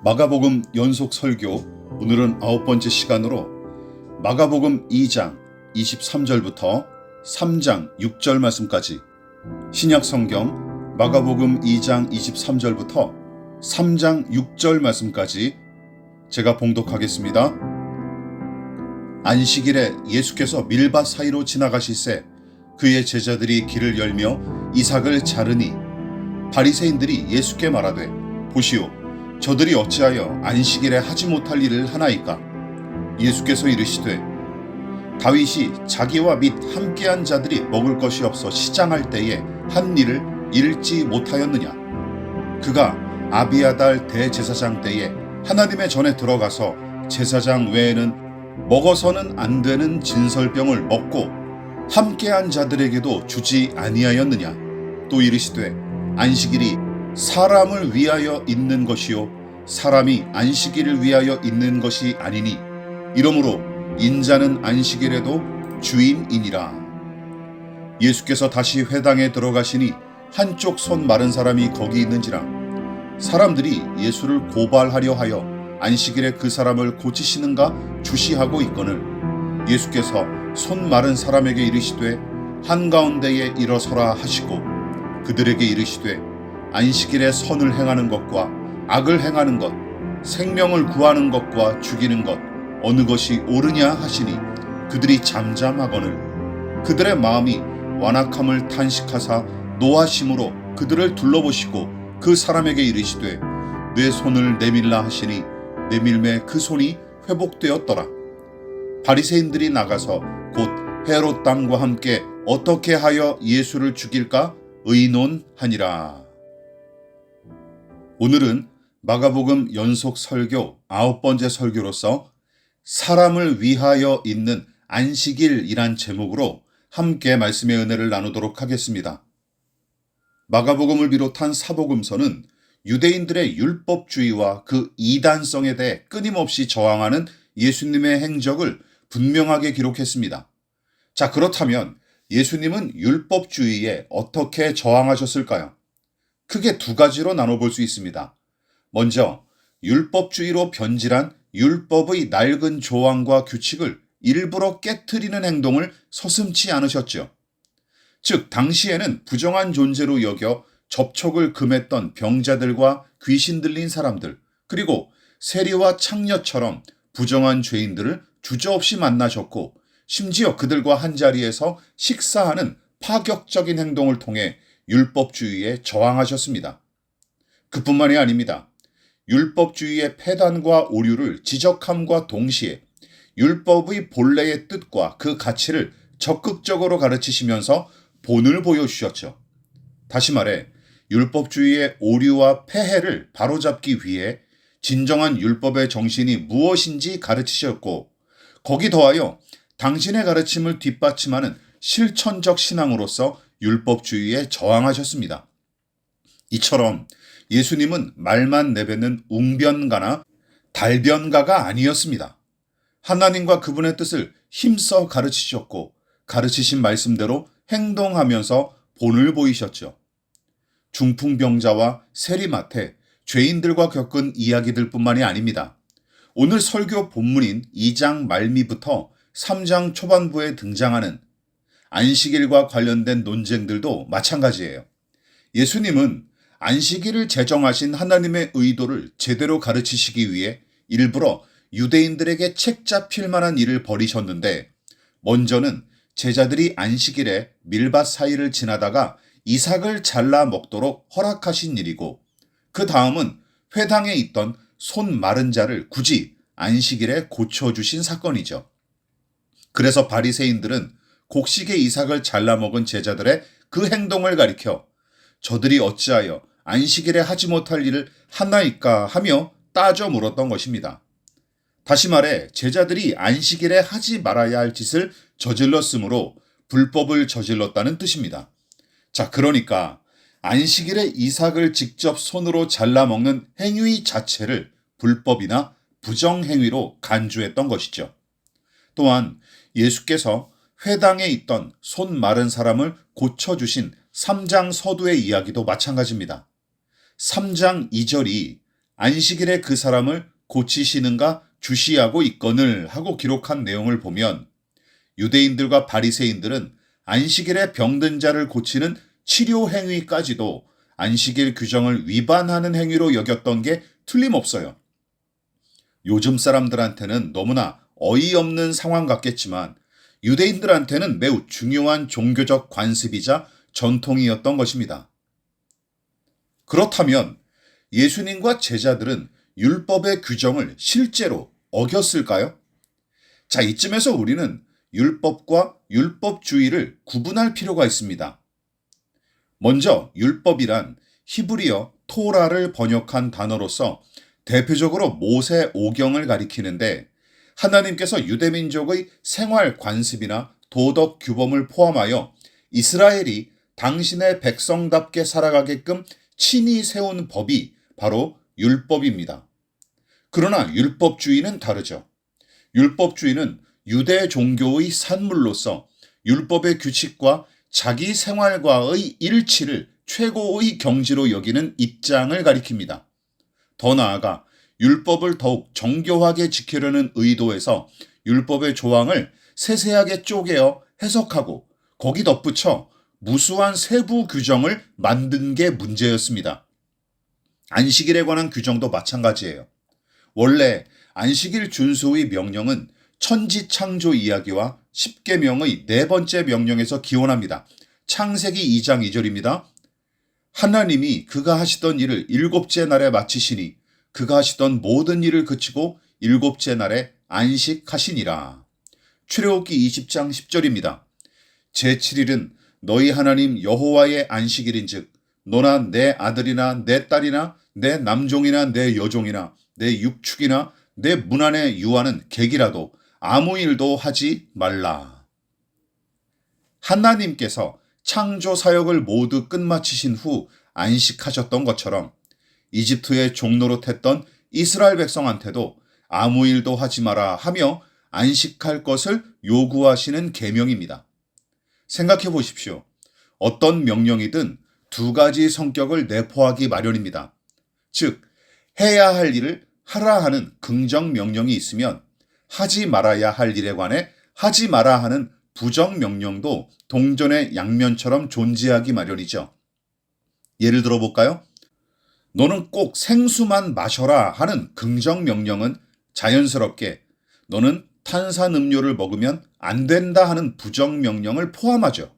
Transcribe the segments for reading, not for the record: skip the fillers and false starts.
마가복음 연속 설교, 오늘은 9번째 시간으로 마가복음 2장 23절부터 3장 6절 말씀까지, 신약성경 마가복음 2장 23절부터 3장 6절 말씀까지 제가 봉독하겠습니다. 안식일에 예수께서 밀밭 사이로 지나가실새 그의 제자들이 길을 열며 이삭을 자르니 바리새인들이 예수께 말하되, 보시오, 저들이 어찌하여 안식일에 하지 못할 일을 하나이까? 예수께서 이르시되, 다윗이 자기와 및 함께한 자들이 먹을 것이 없어 시장할 때에 한 일을 잃지 못하였느냐? 그가 아비아달 대제사장 때에 하나님의 전에 들어가서 제사장 외에는 먹어서는 안 되는 진설병을 먹고 함께한 자들에게도 주지 아니하였느냐? 또 이르시되, 안식일이 사람을 위하여 있는 것이요 사람이 안식일을 위하여 있는 것이 아니니 이러므로 인자는 안식일에도 주인이니라. 예수께서 다시 회당에 들어가시니 한쪽 손 마른 사람이 거기 있는지라. 사람들이 예수를 고발하려 하여 안식일에 그 사람을 고치시는가 주시하고 있거늘, 예수께서 손 마른 사람에게 이르시되 한가운데에 일어서라 하시고 그들에게 이르시되, 안식일에 선을 행하는 것과 악을 행하는 것, 생명을 구하는 것과 죽이는 것 어느 것이 옳으냐 하시니 그들이 잠잠하거늘, 그들의 마음이 완악함을 탄식하사 노하심으로 그들을 둘러보시고 그 사람에게 이르시되, 내 손을 내밀라 하시니 내밀매 그 손이 회복되었더라. 바리새인들이 나가서 곧 헤롯 당과 함께 어떻게 하여 예수를 죽일까 의논하니라. 오늘은 마가복음 연속 설교 9번째 설교로서 사람을 위하여 있는 안식일이란 제목으로 함께 말씀의 은혜를 나누도록 하겠습니다. 마가복음을 비롯한 사복음서는 유대인들의 율법주의와 그 이단성에 대해 끊임없이 저항하는 예수님의 행적을 분명하게 기록했습니다. 자, 그렇다면 예수님은 율법주의에 어떻게 저항하셨을까요? 크게 두 가지로 나눠볼 수 있습니다. 먼저, 율법주의로 변질한 율법의 낡은 조항과 규칙을 일부러 깨트리는 행동을 서슴지 않으셨죠. 즉, 당시에는 부정한 존재로 여겨 접촉을 금했던 병자들과 귀신 들린 사람들, 그리고 세리와 창녀처럼 부정한 죄인들을 주저없이 만나셨고, 심지어 그들과 한자리에서 식사하는 파격적인 행동을 통해 율법주의에 저항하셨습니다. 그뿐만이 아닙니다. 율법주의의 폐단과 오류를 지적함과 동시에 율법의 본래의 뜻과 그 가치를 적극적으로 가르치시면서 본을 보여주셨죠. 다시 말해, 율법주의의 오류와 폐해를 바로잡기 위해 진정한 율법의 정신이 무엇인지 가르치셨고, 거기 더하여 당신의 가르침을 뒷받침하는 실천적 신앙으로서 율법주의에 저항하셨습니다. 이처럼 예수님은 말만 내뱉는 웅변가나 달변가가 아니었습니다. 하나님과 그분의 뜻을 힘써 가르치셨고, 가르치신 말씀대로 행동하면서 본을 보이셨죠. 중풍병자와 세리마태, 죄인들과 겪은 이야기들 뿐만이 아닙니다. 오늘 설교 본문인 2장 말미부터 3장 초반부에 등장하는 안식일과 관련된 논쟁들도 마찬가지예요. 예수님은 안식일을 제정하신 하나님의 의도를 제대로 가르치시기 위해 일부러 유대인들에게 책 잡힐 만한 일을 벌이셨는데, 먼저는 제자들이 안식일에 밀밭 사이를 지나다가 이삭을 잘라 먹도록 허락하신 일이고, 그 다음은 회당에 있던 손 마른 자를 굳이 안식일에 고쳐주신 사건이죠. 그래서 바리새인들은 곡식의 이삭을 잘라 먹은 제자들의 그 행동을 가리켜 저들이 어찌하여 안식일에 하지 못할 일을 하나이까 하며 따져 물었던 것입니다. 다시 말해, 제자들이 안식일에 하지 말아야 할 짓을 저질렀으므로 불법을 저질렀다는 뜻입니다. 자, 그러니까 안식일에 이삭을 직접 손으로 잘라 먹는 행위 자체를 불법이나 부정행위로 간주했던 것이죠. 또한 예수께서 회당에 있던 손 마른 사람을 고쳐주신 3장 서두의 이야기도 마찬가지입니다. 3장 2절이 안식일에 그 사람을 고치시는가 주시하고 있거늘 하고 기록한 내용을 보면 유대인들과 바리새인들은 안식일에 병든 자를 고치는 치료 행위까지도 안식일 규정을 위반하는 행위로 여겼던 게 틀림없어요. 요즘 사람들한테는 너무나 어이없는 상황 같겠지만 유대인들한테는 매우 중요한 종교적 관습이자 전통이었던 것입니다. 그렇다면 예수님과 제자들은 율법의 규정을 실제로 어겼을까요? 자, 이쯤에서 우리는 율법과 율법주의를 구분할 필요가 있습니다. 먼저 율법이란 히브리어 토라를 번역한 단어로서 대표적으로 모세 오경을 가리키는데 하나님께서 유대민족의 생활 관습이나 도덕 규범을 포함하여 이스라엘이 당신의 백성답게 살아가게끔 친히 세운 법이 바로 율법입니다. 그러나 율법주의는 다르죠. 율법주의는 유대 종교의 산물로서 율법의 규칙과 자기 생활과의 일치를 최고의 경지로 여기는 입장을 가리킵니다. 더 나아가 율법을 더욱 정교하게 지키려는 의도에서 율법의 조항을 세세하게 쪼개어 해석하고 거기 덧붙여 무수한 세부 규정을 만든 게 문제였습니다. 안식일에 관한 규정도 마찬가지예요. 원래 안식일 준수의 명령은 천지창조 이야기와 십계명의 네 번째 명령에서 기원합니다. 창세기 2장 2절입니다. 하나님이 그가 하시던 일을 일곱째 날에 마치시니 그가 하시던 모든 일을 그치고 일곱째 날에 안식하시니라. 출애굽기 20장 10절입니다. 제7일은 너희 하나님 여호와의 안식일인즉 너나 내 아들이나 내 딸이나 내 남종이나 내 여종이나 내 육축이나 내 문 안에 유하는 객이라도 아무 일도 하지 말라. 하나님께서 창조 사역을 모두 끝마치신 후 안식하셨던 것처럼 이집트의 종노릇했던 이스라엘 백성한테도 아무 일도 하지 마라 하며 안식할 것을 요구하시는 계명입니다. 생각해 보십시오. 어떤 명령이든 두 가지 성격을 내포하기 마련입니다. 즉, 해야 할 일을 하라 하는 긍정 명령이 있으면 하지 말아야 할 일에 관해 하지 마라 하는 부정 명령도 동전의 양면처럼 존재하기 마련이죠. 예를 들어 볼까요? 너는 꼭 생수만 마셔라 하는 긍정 명령은 자연스럽게 너는 탄산음료를 먹으면 안 된다 하는 부정 명령을 포함하죠.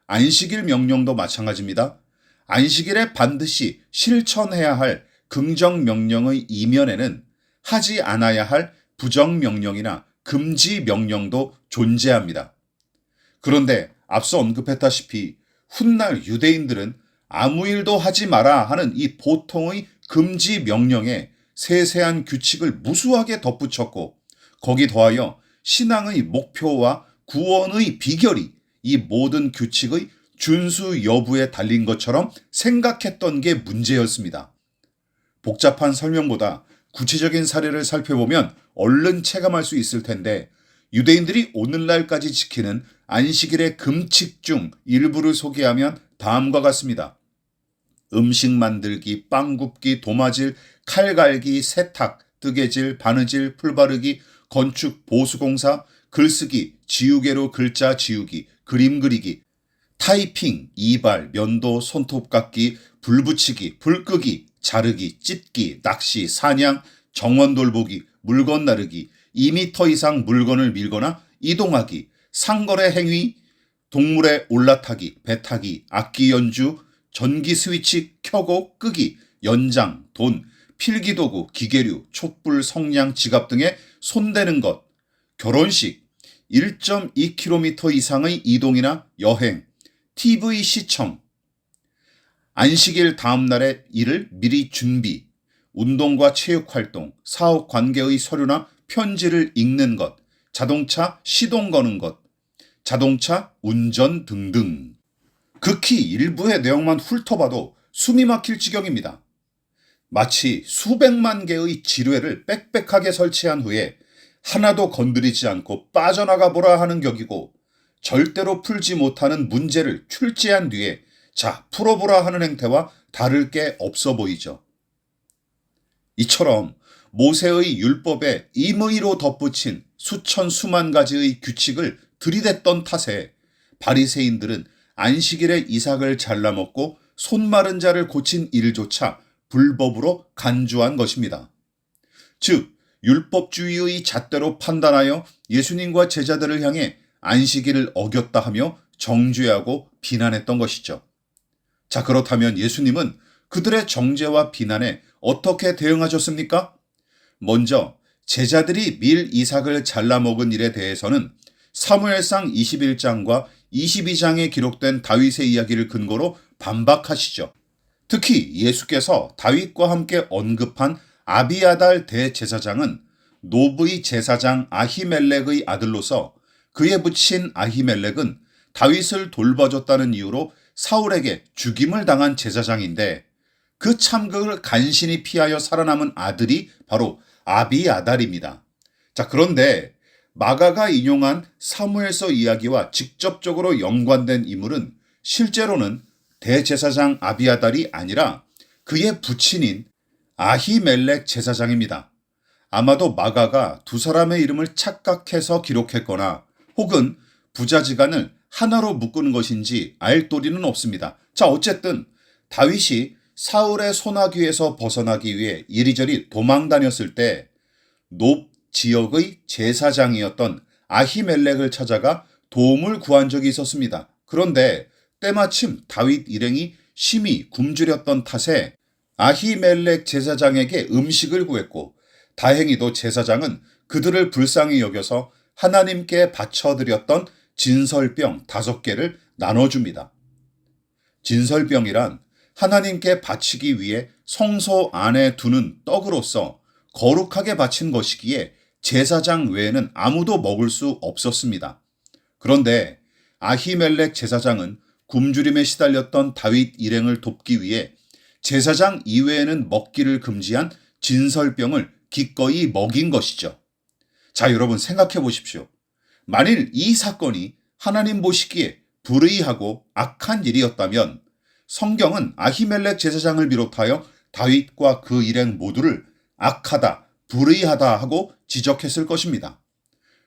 안식일 명령도 마찬가지입니다. 안식일에 반드시 실천해야 할 긍정 명령의 이면에는 하지 않아야 할 부정 명령이나 금지 명령도 존재합니다. 그런데 앞서 언급했다시피 훗날 유대인들은 아무 일도 하지 마라 하는 이 보통의 금지 명령에 세세한 규칙을 무수하게 덧붙였고 거기 더하여 신앙의 목표와 구원의 비결이 이 모든 규칙의 준수 여부에 달린 것처럼 생각했던 게 문제였습니다. 복잡한 설명보다 구체적인 사례를 살펴보면 얼른 체감할 수 있을 텐데 유대인들이 오늘날까지 지키는 안식일의 금칙 중 일부를 소개하면 다음과 같습니다. 음식 만들기, 빵 굽기, 도마질, 칼 갈기, 세탁, 뜨개질, 바느질, 풀 바르기, 건축, 보수공사, 글쓰기, 지우개로 글자 지우기, 그림 그리기, 타이핑, 이발, 면도, 손톱 깎기, 불 붙이기, 불 끄기, 자르기, 찢기, 낚시, 사냥, 정원 돌보기, 물건 나르기, 2m 이상 물건을 밀거나 이동하기, 상거래 행위, 동물에 올라타기, 배 타기, 악기 연주, 전기 스위치 켜고 끄기, 연장, 돈, 필기도구, 기계류, 촛불, 성냥, 지갑 등에 손대는 것, 결혼식, 1.2km 이상의 이동이나 여행, TV 시청, 안식일 다음날의 일을 미리 준비, 운동과 체육활동, 사업 관계의 서류나 편지를 읽는 것, 자동차 시동 거는 것, 자동차 운전 등등. 극히 일부의 내용만 훑어봐도 숨이 막힐 지경입니다. 마치 수백만 개의 지뢰를 빽빽하게 설치한 후에 하나도 건드리지 않고 빠져나가 보라 하는 격이고 절대로 풀지 못하는 문제를 출제한 뒤에 자, 풀어보라 하는 행태와 다를 게 없어 보이죠. 이처럼 모세의 율법에 임의로 덧붙인 수천 수만 가지의 규칙을 들이댔던 탓에 바리새인들은 안식일에 이삭을 잘라먹고 손 마른 자를 고친 일조차 불법으로 간주한 것입니다. 즉 율법주의의 잣대로 판단하여 예수님과 제자들을 향해 안식일을 어겼다 하며 정죄하고 비난했던 것이죠. 자, 그렇다면 예수님은 그들의 정죄와 비난에 어떻게 대응하셨습니까? 먼저 제자들이 밀 이삭을 잘라먹은 일에 대해서는 사무엘상 21장과 22장에 기록된 다윗의 이야기를 근거로 반박하시죠. 특히 예수께서 다윗과 함께 언급한 아비아달 대제사장은 노브의 제사장 아히멜렉의 아들로서 그의 부친 아히멜렉은 다윗을 돌봐줬다는 이유로 사울에게 죽임을 당한 제사장인데 그 참극을 간신히 피하여 살아남은 아들이 바로 아비아달입니다. 자, 그런데 마가가 인용한 사무엘서 이야기와 직접적으로 연관된 인물은 실제로는 대제사장 아비아달이 아니라 그의 부친인 아히멜렉 제사장입니다. 아마도 마가가 두 사람의 이름을 착각해서 기록했거나 혹은 부자지간을 하나로 묶은 것인지 알 도리는 없습니다. 자, 어쨌든 다윗이 사울의 손아귀에서 벗어나기 위해 이리저리 도망 다녔을 때 높 지역의 제사장이었던 아히멜렉을 찾아가 도움을 구한 적이 있었습니다. 그런데 때마침 다윗 일행이 심히 굶주렸던 탓에 아히멜렉 제사장에게 음식을 구했고 다행히도 제사장은 그들을 불쌍히 여겨서 하나님께 바쳐드렸던 진설병 5개를 나눠줍니다. 진설병이란 하나님께 바치기 위해 성소 안에 두는 떡으로서 거룩하게 바친 것이기에 제사장 외에는 아무도 먹을 수 없었습니다. 그런데 아히멜렉 제사장은 굶주림에 시달렸던 다윗 일행을 돕기 위해 제사장 이외에는 먹기를 금지한 진설병을 기꺼이 먹인 것이죠. 자, 여러분 생각해 보십시오. 만일 이 사건이 하나님 보시기에 불의하고 악한 일이었다면 성경은 아히멜렉 제사장을 비롯하여 다윗과 그 일행 모두를 악하다, 불의하다 하고 지적했을 것입니다.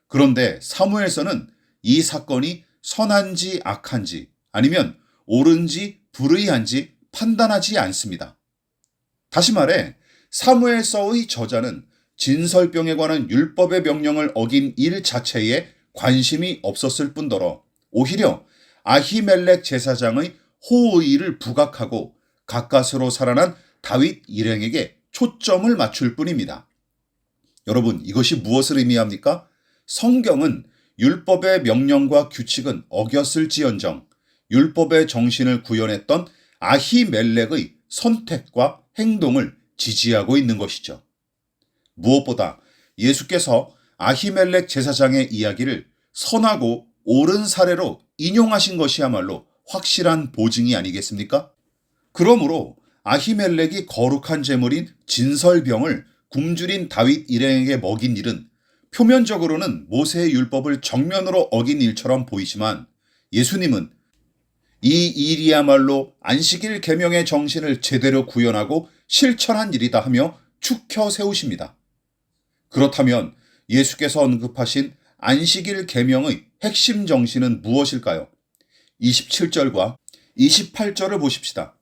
그런데 사무엘서는 이 사건이 선한지 악한지 아니면 옳은지 불의한지 판단하지 않습니다. 다시 말해 사무엘서의 저자는 진설병에 관한 율법의 명령을 어긴 일 자체에 관심이 없었을 뿐더러 오히려 아히멜렉 제사장의 호의를 부각하고 가까스로 살아난 다윗 일행에게 초점을 맞출 뿐입니다. 여러분, 이것이 무엇을 의미합니까? 성경은 율법의 명령과 규칙은 어겼을지언정 율법의 정신을 구현했던 아히멜렉의 선택과 행동을 지지하고 있는 것이죠. 무엇보다 예수께서 아히멜렉 제사장의 이야기를 선하고 옳은 사례로 인용하신 것이야말로 확실한 보증이 아니겠습니까? 그러므로 아히멜렉이 거룩한 제물인 진설병을 굶주린 다윗 일행에게 먹인 일은 표면적으로는 모세의 율법을 정면으로 어긴 일처럼 보이지만 예수님은 이 일이야말로 안식일 계명의 정신을 제대로 구현하고 실천한 일이다 하며 축혀 세우십니다. 그렇다면 예수께서 언급하신 안식일 계명의 핵심 정신은 무엇일까요? 27절과 28절을 보십시다.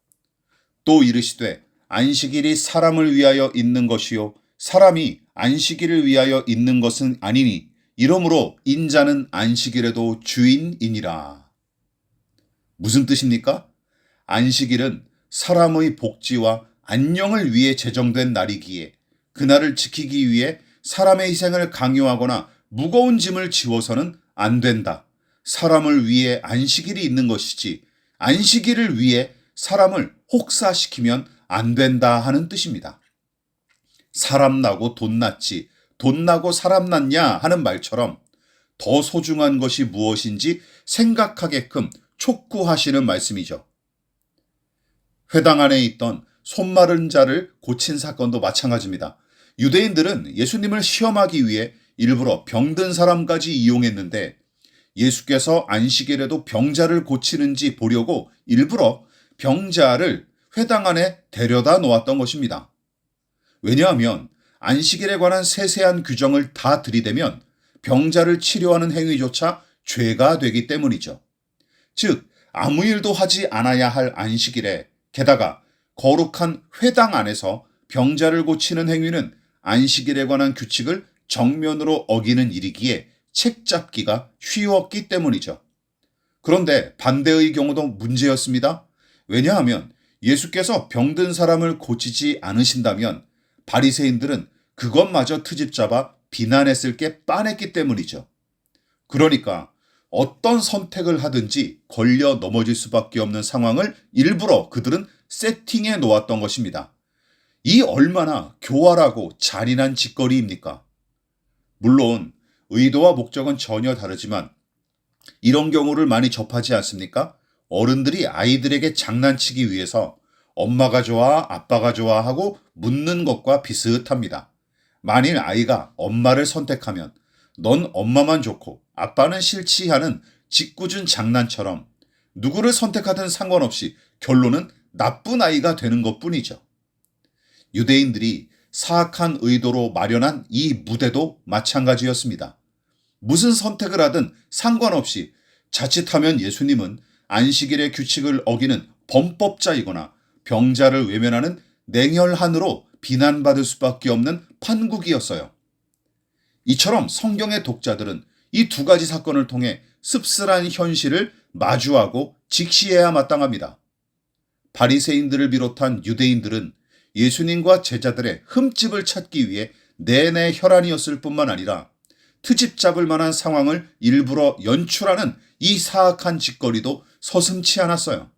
또 이르시되 안식일이 사람을 위하여 있는 것이요 사람이 안식일을 위하여 있는 것은 아니니 이러므로 인자는 안식일에도 주인이니라. 무슨 뜻입니까? 안식일은 사람의 복지와 안녕을 위해 제정된 날이기에 그날을 지키기 위해 사람의 희생을 강요하거나 무거운 짐을 지워서는 안 된다. 사람을 위해 안식일이 있는 것이지 안식일을 위해 사람을 혹사시키면 안 된다 하는 뜻입니다. 사람 나고 돈 났지 돈 나고 사람 났냐 하는 말처럼 더 소중한 것이 무엇인지 생각하게끔 촉구하시는 말씀이죠. 회당 안에 있던 손 마른 자를 고친 사건도 마찬가지입니다. 유대인들은 예수님을 시험하기 위해 일부러 병든 사람까지 이용했는데 예수께서 안식일에도 병자를 고치는지 보려고 일부러 병자를 회당 안에 데려다 놓았던 것입니다. 왜냐하면 안식일에 관한 세세한 규정을 다 들이대면 병자를 치료하는 행위조차 죄가 되기 때문이죠. 즉, 아무 일도 하지 않아야 할 안식일에 게다가 거룩한 회당 안에서 병자를 고치는 행위는 안식일에 관한 규칙을 정면으로 어기는 일이기에 책잡기가 쉬웠기 때문이죠. 그런데 반대의 경우도 문제였습니다. 왜냐하면 예수께서 병든 사람을 고치지 않으신다면 바리새인들은 그것마저 트집 잡아 비난했을 게 빤했기 때문이죠. 그러니까 어떤 선택을 하든지 걸려 넘어질 수밖에 없는 상황을 일부러 그들은 세팅해 놓았던 것입니다. 이 얼마나 교활하고 잔인한 짓거리입니까? 물론 의도와 목적은 전혀 다르지만 이런 경우를 많이 접하지 않습니까? 어른들이 아이들에게 장난치기 위해서 엄마가 좋아, 아빠가 좋아 하고 묻는 것과 비슷합니다. 만일 아이가 엄마를 선택하면 넌 엄마만 좋고 아빠는 싫지 하는 짓궂은 장난처럼 누구를 선택하든 상관없이 결론은 나쁜 아이가 되는 것뿐이죠. 유대인들이 사악한 의도로 마련한 이 무대도 마찬가지였습니다. 무슨 선택을 하든 상관없이 자칫하면 예수님은 안식일의 규칙을 어기는 범법자이거나 병자를 외면하는 냉혈한으로 비난받을 수밖에 없는 판국이었어요. 이처럼 성경의 독자들은 이 두 가지 사건을 통해 씁쓸한 현실을 마주하고 직시해야 마땅합니다. 바리새인들을 비롯한 유대인들은 예수님과 제자들의 흠집을 찾기 위해 내내 혈안이었을 뿐만 아니라 트집 잡을 만한 상황을 일부러 연출하는 이 사악한 짓거리도 서슴지 않았어요.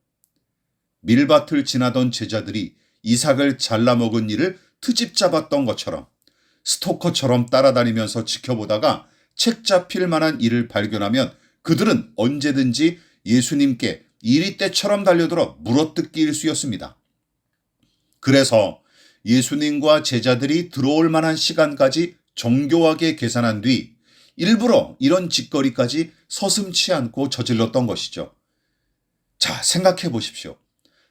밀밭을 지나던 제자들이 이삭을 잘라먹은 일을 트집 잡았던 것처럼 스토커처럼 따라다니면서 지켜보다가 책 잡힐 만한 일을 발견하면 그들은 언제든지 예수님께 이리떼처럼 달려들어 물어뜯기 일쑤였습니다. 그래서 예수님과 제자들이 들어올 만한 시간까지 정교하게 계산한 뒤 일부러 이런 짓거리까지 서슴지 않고 저질렀던 것이죠. 자, 생각해 보십시오.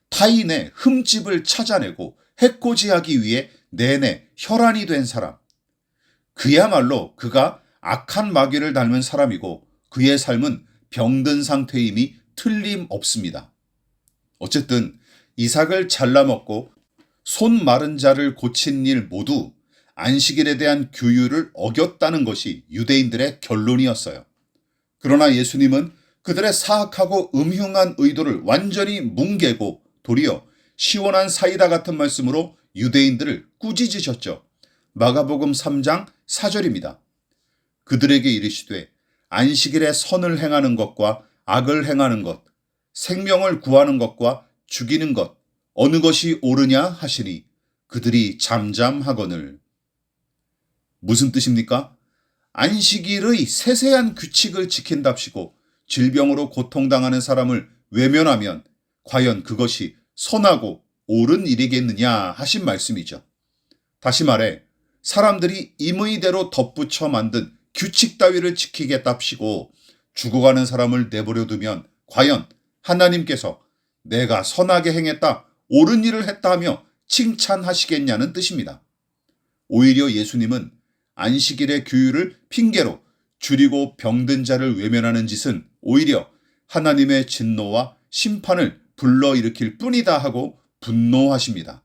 타인의 흠집을 찾아내고 해코지하기 위해 내내 혈안이 된 사람. 그야말로 그가 악한 마귀를 닮은 사람이고 그의 삶은 병든 상태임이 틀림없습니다. 어쨌든 이삭을 잘라먹고 손 마른 자를 고친 일 모두 안식일에 대한 규율을 어겼다는 것이 유대인들의 결론이었어요. 그러나 예수님은 그들의 사악하고 음흉한 의도를 완전히 뭉개고 도리어 시원한 사이다 같은 말씀으로 유대인들을 꾸짖으셨죠. 마가복음 3장 4절입니다. 그들에게 이르시되 안식일에 선을 행하는 것과 악을 행하는 것, 생명을 구하는 것과 죽이는 것, 어느 것이 옳으냐 하시니 그들이 잠잠하거늘. 무슨 뜻입니까? 안식일의 세세한 규칙을 지킨답시고 질병으로 고통당하는 사람을 외면하면 과연 그것이 선하고 옳은 일이겠느냐 하신 말씀이죠. 다시 말해 사람들이 임의대로 덧붙여 만든 규칙 따위를 지키겠답시고 죽어가는 사람을 내버려 두면 과연 하나님께서 내가 선하게 행했다, 옳은 일을 했다 하며 칭찬하시겠냐는 뜻입니다. 오히려 예수님은 안식일의 규율을 핑계로 줄이고 병든 자를 외면하는 짓은 오히려 하나님의 진노와 심판을 불러일으킬 뿐이다 하고 분노하십니다.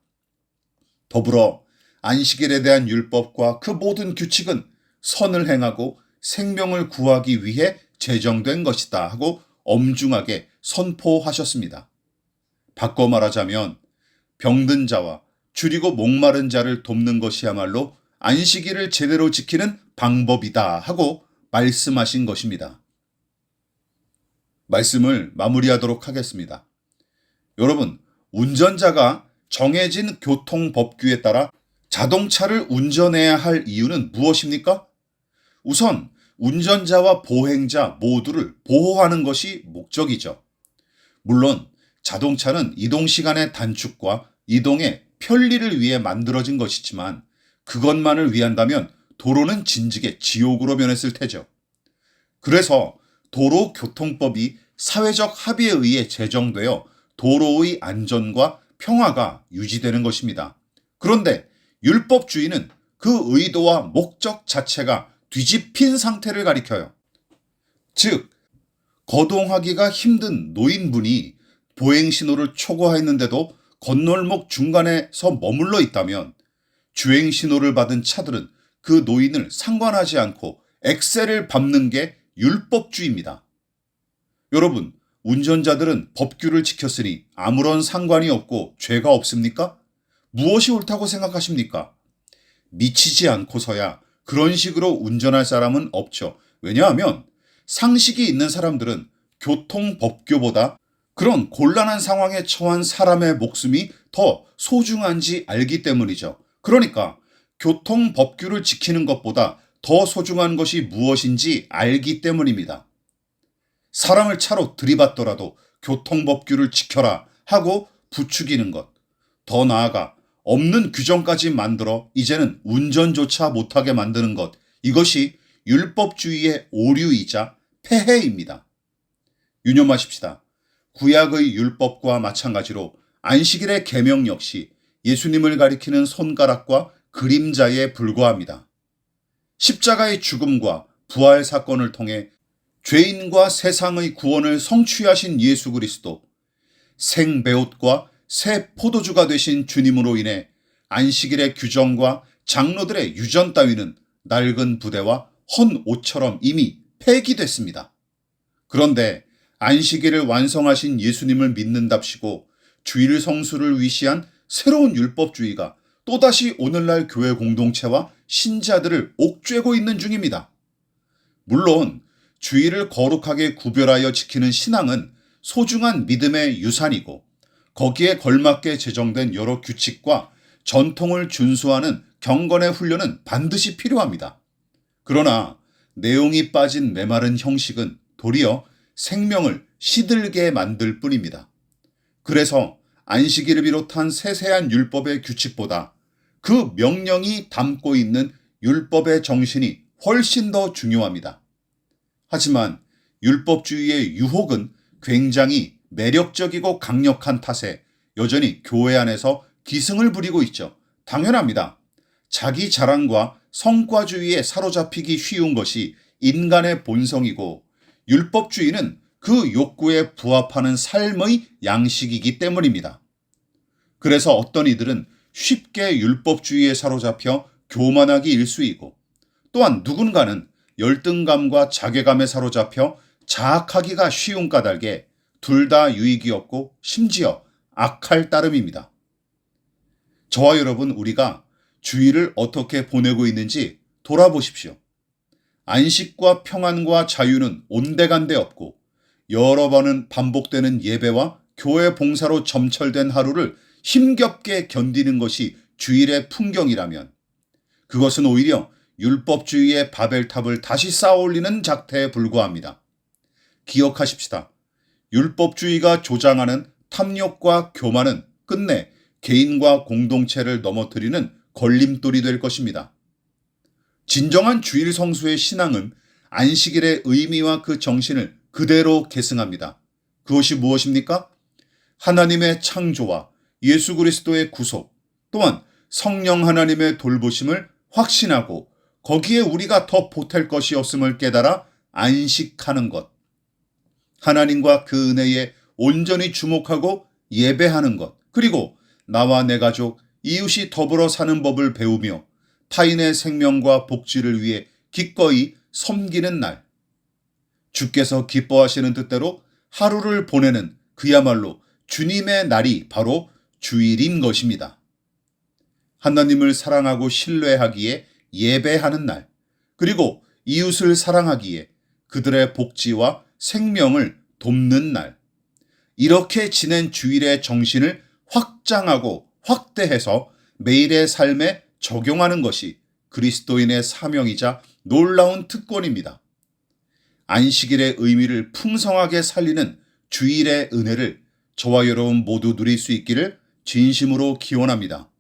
더불어 안식일에 대한 율법과 그 모든 규칙은 선을 행하고 생명을 구하기 위해 제정된 것이다 하고 엄중하게 선포하셨습니다. 바꿔 말하자면 병든 자와 줄이고 목마른 자를 돕는 것이야말로 안식일을 제대로 지키는 방법이다 하고 말씀하신 것입니다. 말씀을 마무리하도록 하겠습니다. 여러분, 운전자가 정해진 교통법규에 따라 자동차를 운전해야 할 이유는 무엇입니까? 우선 운전자와 보행자 모두를 보호하는 것이 목적이죠. 물론 자동차는 이동 시간의 단축과 이동의 편리를 위해 만들어진 것이지만 그것만을 위한다면 도로는 진즉에 지옥으로 변했을 테죠. 그래서 도로교통법이 사회적 합의에 의해 제정되어 도로의 안전과 평화가 유지되는 것입니다. 그런데 율법주의는 그 의도와 목적 자체가 뒤집힌 상태를 가리켜요. 즉, 거동하기가 힘든 노인분이 보행신호를 초과했는데도 건널목 중간에서 머물러 있다면 주행신호를 받은 차들은 그 노인을 상관하지 않고 엑셀을 밟는 게 율법주의입니다. 여러분, 운전자들은 법규를 지켰으니 아무런 상관이 없고 죄가 없습니까? 무엇이 옳다고 생각하십니까? 미치지 않고서야 그런 식으로 운전할 사람은 없죠. 왜냐하면 상식이 있는 사람들은 교통법규보다 그런 곤란한 상황에 처한 사람의 목숨이 더 소중한지 알기 때문이죠. 그러니까 교통법규를 지키는 것보다 더 소중한 것이 무엇인지 알기 때문입니다. 사람을 차로 들이받더라도 교통법규를 지켜라 하고 부추기는 것. 더 나아가 없는 규정까지 만들어 이제는 운전조차 못하게 만드는 것. 이것이 율법주의의 오류이자 폐해입니다. 유념하십시다. 구약의 율법과 마찬가지로 안식일의 계명 역시 예수님을 가리키는 손가락과 그림자에 불과합니다. 십자가의 죽음과 부활 사건을 통해 죄인과 세상의 구원을 성취하신 예수 그리스도, 생배옷과 새 포도주가 되신 주님으로 인해 안식일의 규정과 장로들의 유전 따위는 낡은 부대와 헌 옷처럼 이미 폐기됐습니다. 그런데 안식일을 완성하신 예수님을 믿는답시고 주일 성수를 위시한 새로운 율법주의가 또다시 오늘날 교회 공동체와 신자들을 옥죄고 있는 중입니다. 물론 주일을 거룩하게 구별하여 지키는 신앙은 소중한 믿음의 유산이고 거기에 걸맞게 제정된 여러 규칙과 전통을 준수하는 경건의 훈련은 반드시 필요합니다. 그러나 내용이 빠진 메마른 형식은 도리어 생명을 시들게 만들 뿐입니다. 그래서 안식일을 비롯한 세세한 율법의 규칙보다 그 명령이 담고 있는 율법의 정신이 훨씬 더 중요합니다. 하지만 율법주의의 유혹은 굉장히 매력적이고 강력한 탓에 여전히 교회 안에서 기승을 부리고 있죠. 당연합니다. 자기 자랑과 성과주의에 사로잡히기 쉬운 것이 인간의 본성이고 율법주의는 그 욕구에 부합하는 삶의 양식이기 때문입니다. 그래서 어떤 이들은 쉽게 율법주의에 사로잡혀 교만하기 일쑤이고 또한 누군가는 열등감과 자괴감에 사로잡혀 자학하기가 쉬운 까닭에 둘 다 유익이 없고 심지어 악할 따름입니다. 저와 여러분, 우리가 주일을 어떻게 보내고 있는지 돌아보십시오. 안식과 평안과 자유는 온데간데 없고 여러 번은 반복되는 예배와 교회 봉사로 점철된 하루를 힘겹게 견디는 것이 주일의 풍경이라면 그것은 오히려 율법주의의 바벨탑을 다시 쌓아올리는 작태에 불과합니다. 기억하십시다. 율법주의가 조장하는 탐욕과 교만은 끝내 개인과 공동체를 넘어뜨리는 걸림돌이 될 것입니다. 진정한 주일 성수의 신앙은 안식일의 의미와 그 정신을 그대로 계승합니다. 그것이 무엇입니까? 하나님의 창조와 예수 그리스도의 구속, 또한 성령 하나님의 돌보심을 확신하고 거기에 우리가 더 보탤 것이 없음을 깨달아 안식하는 것. 하나님과 그 은혜에 온전히 주목하고 예배하는 것. 그리고 나와 내 가족, 이웃이 더불어 사는 법을 배우며 타인의 생명과 복지를 위해 기꺼이 섬기는 날. 주께서 기뻐하시는 뜻대로 하루를 보내는 그야말로 주님의 날이 바로 주일인 것입니다. 하나님을 사랑하고 신뢰하기에 예배하는 날, 그리고 이웃을 사랑하기에 그들의 복지와 생명을 돕는 날. 이렇게 지낸 주일의 정신을 확장하고 확대해서 매일의 삶에 적용하는 것이 그리스도인의 사명이자 놀라운 특권입니다. 안식일의 의미를 풍성하게 살리는 주일의 은혜를 저와 여러분 모두 누릴 수 있기를 진심으로 기원합니다.